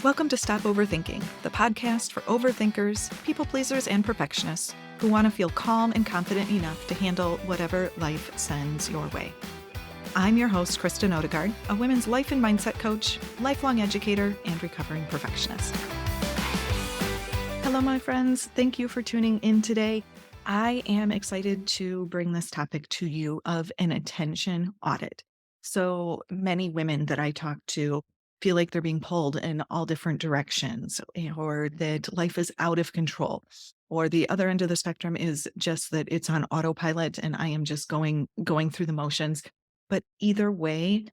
Welcome to Stop Overthinking, the podcast for overthinkers, people pleasers, and perfectionists who want to feel calm and confident enough to handle whatever life sends your way. I'm your host, Kristen Odegaard, a women's life and mindset coach, lifelong educator, and recovering perfectionist. Hello, my friends. Thank you for tuning in today. I am excited to bring this topic to you of an attention audit. So many women that I talk to feel like they're being pulled in all different directions, or that life is out of control, or the other end of the spectrum is just that it's on autopilot and I am just going through the motions. But either way,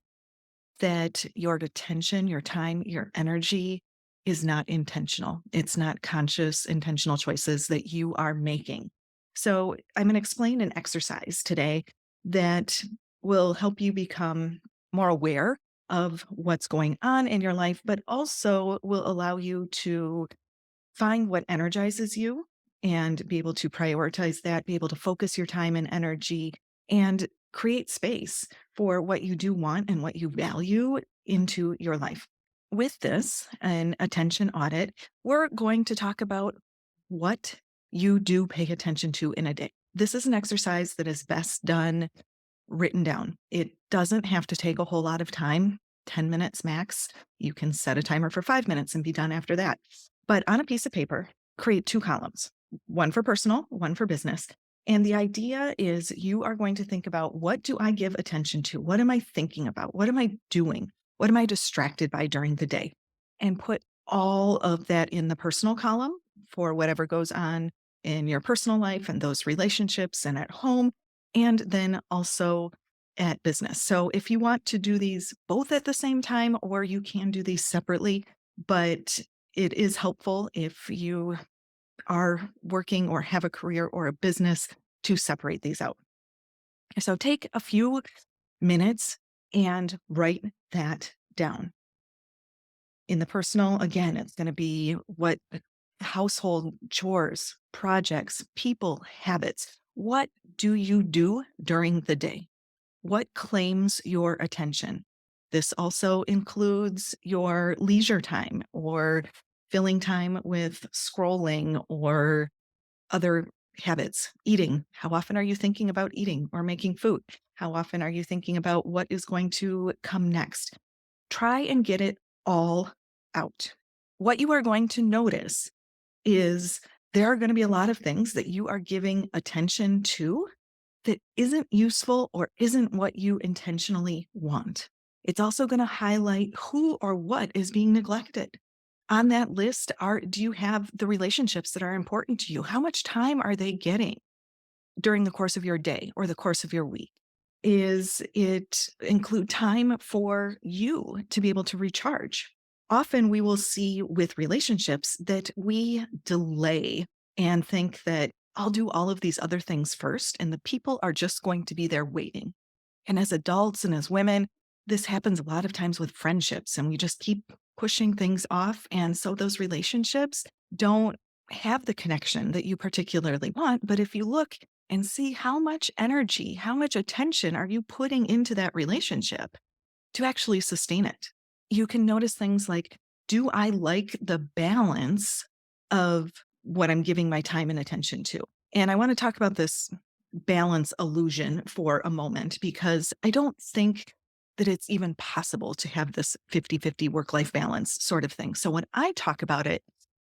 that your attention, your time, your energy is not intentional. It's not conscious, intentional choices that you are making. So I'm going to explain an exercise today that will help you become more aware of what's going on in your life, but also will allow you to find what energizes you and be able to prioritize that, be able to focus your time and energy and create space for what you do want and what you value into your life. With this, an attention audit, we're going to talk about what you do pay attention to in a day. This is an exercise that is best done written down. It doesn't have to take a whole lot of time, 10 minutes max. You can set a timer for 5 minutes and be done after that. But on a piece of paper, create 2 columns, one for personal, one for business. And the idea is you are going to think about, what do I give attention to? What am I thinking about? What am I doing? What am I distracted by during the day? And put all of that in the personal column for whatever goes on in your personal life and those relationships and at home, and then also at business. So if you want to do these both at the same time, or you can do these separately, but it is helpful if you are working or have a career or a business to separate these out. So take a few minutes and write that down. In the personal, again, it's going to be what household chores, projects, people, habits. What do you do during the day? What claims your attention? This also includes your leisure time or filling time with scrolling or other habits. Eating. How often are you thinking about eating or making food? How often are you thinking about what is going to come next? Try and get it all out. What you are going to notice is there are going to be a lot of things that you are giving attention to that isn't useful or isn't what you intentionally want. It's also going to highlight who or what is being neglected. On that list, do you have the relationships that are important to you? How much time are they getting during the course of your day or the course of your week? Is it include time for you to be able to recharge? Often we will see with relationships that we delay and think that I'll do all of these other things first, and the people are just going to be there waiting. And as adults and as women, this happens a lot of times with friendships, and we just keep pushing things off. And so those relationships don't have the connection that you particularly want. But if you look and see how much energy, how much attention are you putting into that relationship to actually sustain it, you can notice things like, do I like the balance of what I'm giving my time and attention to? And I want to talk about this balance illusion for a moment, because I don't think that it's even possible to have this 50-50 work-life balance sort of thing. So when I talk about it,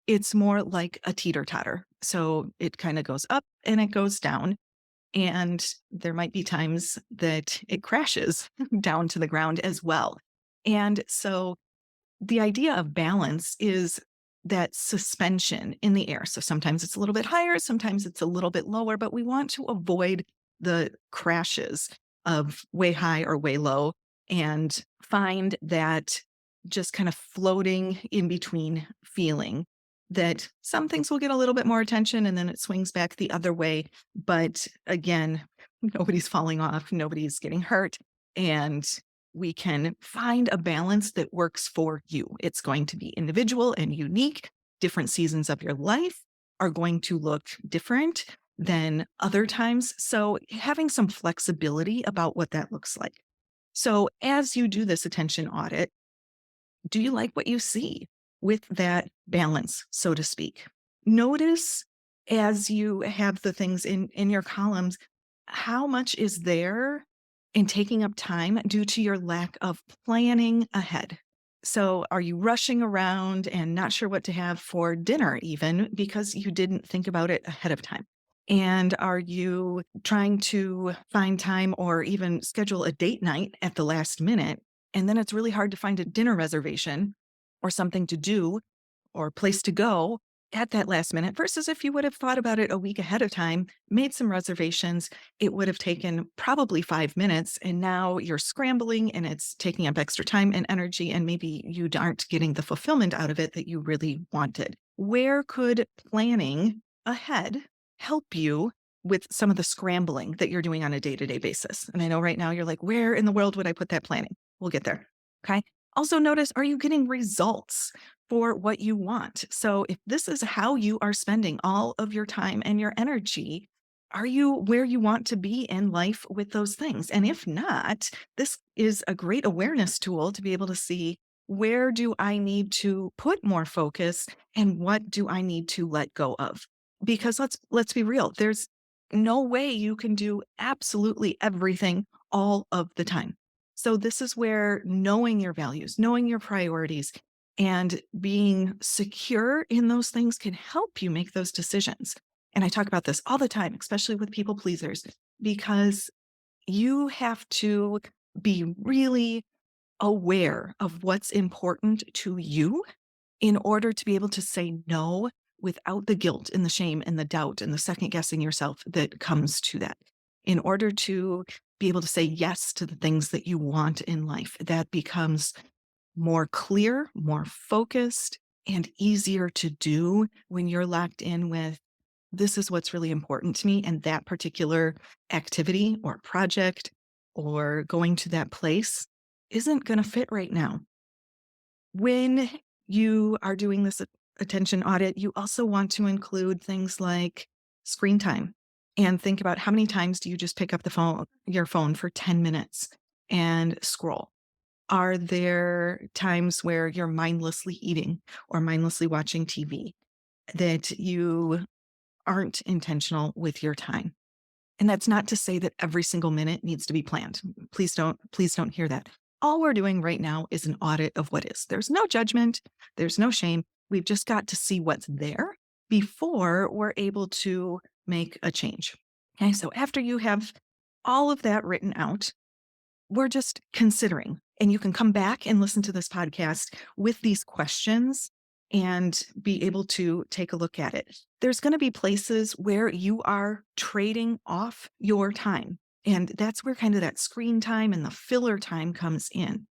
it's more like a teeter-totter. So it kind of goes up and it goes down. And there might be times that it crashes down to the ground as well. And so the idea of balance is that suspension in the air. So sometimes it's a little bit higher, sometimes it's a little bit lower, but we want to avoid the crashes of way high or way low and find that just kind of floating in between feeling that some things will get a little bit more attention and then it swings back the other way. But again, nobody's falling off, nobody's getting hurt. And we can find a balance that works for you. It's going to be individual and unique. Different seasons of your life are going to look different than other times. So having some flexibility about what that looks like. So as you do this attention audit, do you like what you see? with that balance, so to speak. Notice as you have the things in your columns, how much is there in taking up time due to your lack of planning ahead. So, are you rushing around and not sure what to have for dinner, even because you didn't think about it ahead of time? And are you trying to find time or even schedule a date night at the last minute? And then it's really hard to find a dinner reservation or something to do or place to go at that last minute versus if you would have thought about it a week ahead of time, made some reservations, it would have taken probably 5 minutes. And now you're scrambling and it's taking up extra time and energy. And maybe you aren't getting the fulfillment out of it that you really wanted. Where could planning ahead help you with some of the scrambling that you're doing on a day to day basis? And I know right now you're like, where in the world would I put that planning? We'll get there. Okay. Also, notice, are you getting results for what you want? So, if this is how you are spending all of your time and your energy, are you where you want to be in life with those things? And if not, this is a great awareness tool to be able to see, where do I need to put more focus and what do I need to let go of? Because let's be real, there's no way you can do absolutely everything all of the time. So this is where knowing your values, knowing your priorities, and being secure in those things can help you make those decisions. And I talk about this all the time, especially with people pleasers, because you have to be really aware of what's important to you in order to be able to say no without the guilt and the shame and the doubt and the second guessing yourself that comes to that. In order to be able to say yes to the things that you want in life, that becomes more clear, more focused, and easier to do when you're locked in with, this is what's really important to me. And that particular activity or project or going to that place isn't going to fit right now. When you are doing this attention audit, you also want to include things like screen time and think about, how many times do you just pick up your phone for 10 minutes and scroll? Are there times where you're mindlessly eating or mindlessly watching TV that you aren't intentional with your time? And that's not to say that every single minute needs to be planned. Please don't hear that. All we're doing right now is an audit of what is. There's no judgment, there's no shame. We've just got to see what's there before we're able to make a change. Okay, so after you have all of that written out, we're just considering. And you can come back and listen to this podcast with these questions and be able to take a look at it. There's going to be places where you are trading off your time. And that's where kind of that screen time and the filler time comes in.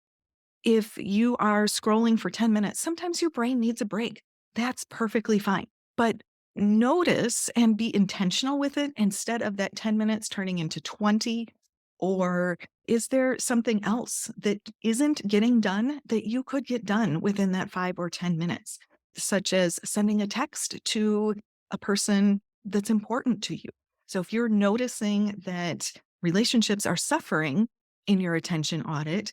If you are scrolling for 10 minutes, sometimes your brain needs a break. That's perfectly fine. But notice and be intentional with it instead of that 10 minutes turning into 20. Or is there something else that isn't getting done that you could get done within that 5 or 10 minutes, such as sending a text to a person that's important to you? So if you're noticing that relationships are suffering in your attention audit,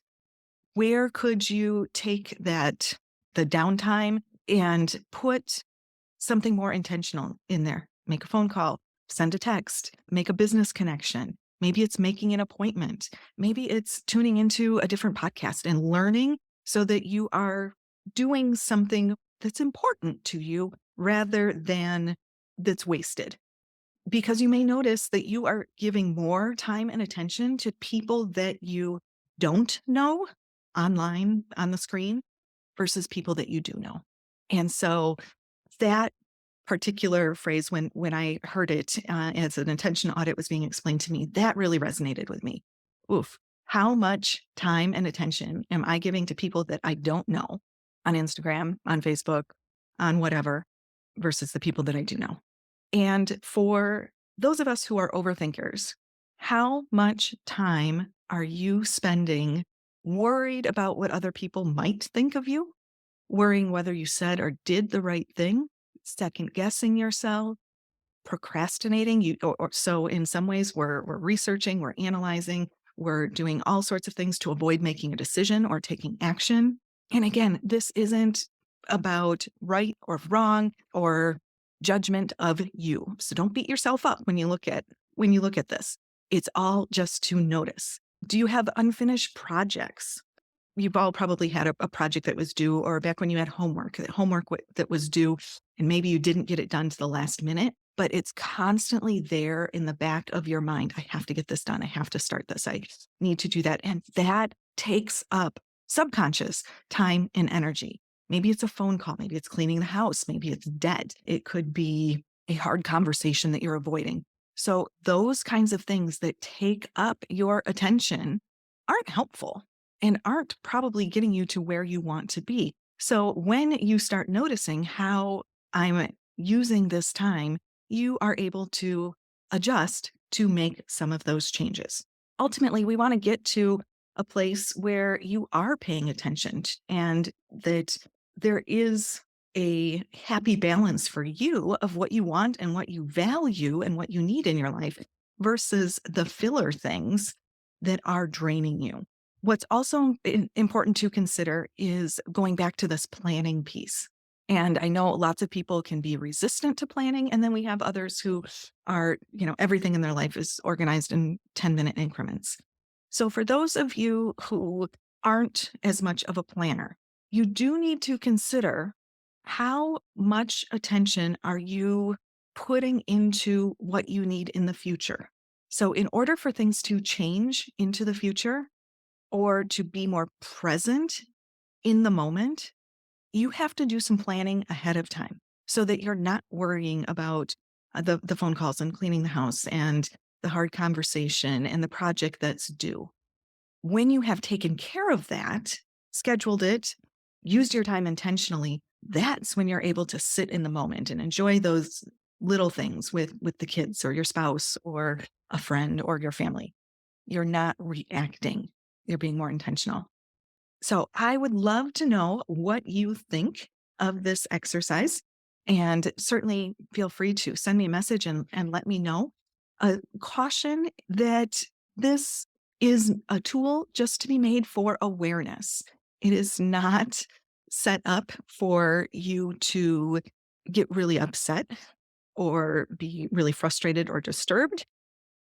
where could you take the downtime, and put something more intentional in there? Make a phone call, send a text, make a business connection. Maybe it's making an appointment. Maybe it's tuning into a different podcast and learning so that you are doing something that's important to you rather than that's wasted. Because you may notice that you are giving more time and attention to people that you don't know online on the screen versus people that you do know. And so that particular phrase, when I heard it as an attention audit was being explained to me, that really resonated with me. Oof. How much time and attention am I giving to people that I don't know on Instagram, on Facebook, on whatever, versus the people that I do know? And for those of us who are overthinkers, how much time are you spending worried about what other people might think of you? Worrying whether you said or did the right thing, second guessing yourself, procrastinating. So in some ways we're researching, we're analyzing, we're doing all sorts of things to avoid making a decision or taking action. And again, this isn't about right or wrong or judgment of you. So don't beat yourself up when you look at this. It's all just to notice. Do you have unfinished projects? You've all probably had a project that was due, or back when you had homework, that was due, and maybe you didn't get it done to the last minute, but it's constantly there in the back of your mind. I have to get this done. I have to start this. I need to do that. And that takes up subconscious time and energy. Maybe it's a phone call. Maybe it's cleaning the house. Maybe it's debt. It could be a hard conversation that you're avoiding. So those kinds of things that take up your attention aren't helpful and aren't probably getting you to where you want to be. So when you start noticing how I'm using this time, you are able to adjust to make some of those changes. Ultimately, we want to get to a place where you are paying attention and that there is a happy balance for you of what you want and what you value and what you need in your life versus the filler things that are draining you. What's also important to consider is going back to this planning piece. And I know lots of people can be resistant to planning. And then we have others who are, everything in their life is organized in 10-minute increments. So for those of you who aren't as much of a planner, you do need to consider how much attention are you putting into what you need in the future. So in order for things to change into the future, or to be more present in the moment, you have to do some planning ahead of time so that you're not worrying about the phone calls and cleaning the house and the hard conversation and the project that's due. When you have taken care of that, scheduled it, used your time intentionally, that's when you're able to sit in the moment and enjoy those little things with the kids or your spouse or a friend or your family. You're not reacting. You're being more intentional. So I would love to know what you think of this exercise. And certainly feel free to send me a message and let me know. Caution that this is a tool just to be made for awareness. It is not set up for you to get really upset or be really frustrated or disturbed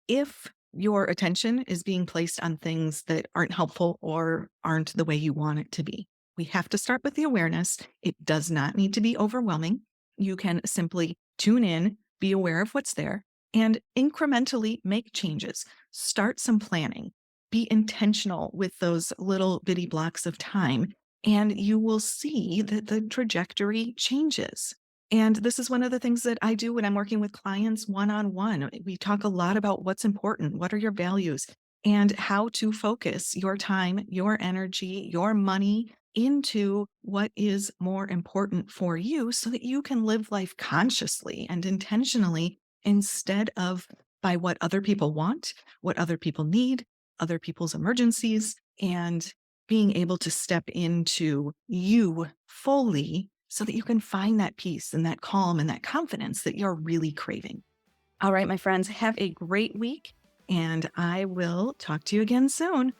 if your attention is being placed on things that aren't helpful or aren't the way you want it to be. We have to start with the awareness. It does not need to be overwhelming. You can simply tune in, be aware of what's there, and incrementally make changes. Start some planning. Be intentional with those little bitty blocks of time, and you will see that the trajectory changes. And this is one of the things that I do when I'm working with clients one-on-one. We talk a lot about what's important, what are your values, and how to focus your time, your energy, your money into what is more important for you so that you can live life consciously and intentionally instead of by what other people want, what other people need, other people's emergencies, and being able to step into you fully so that you can find that peace and that calm and that confidence that you're really craving. All right, my friends, have a great week, and I will talk to you again soon.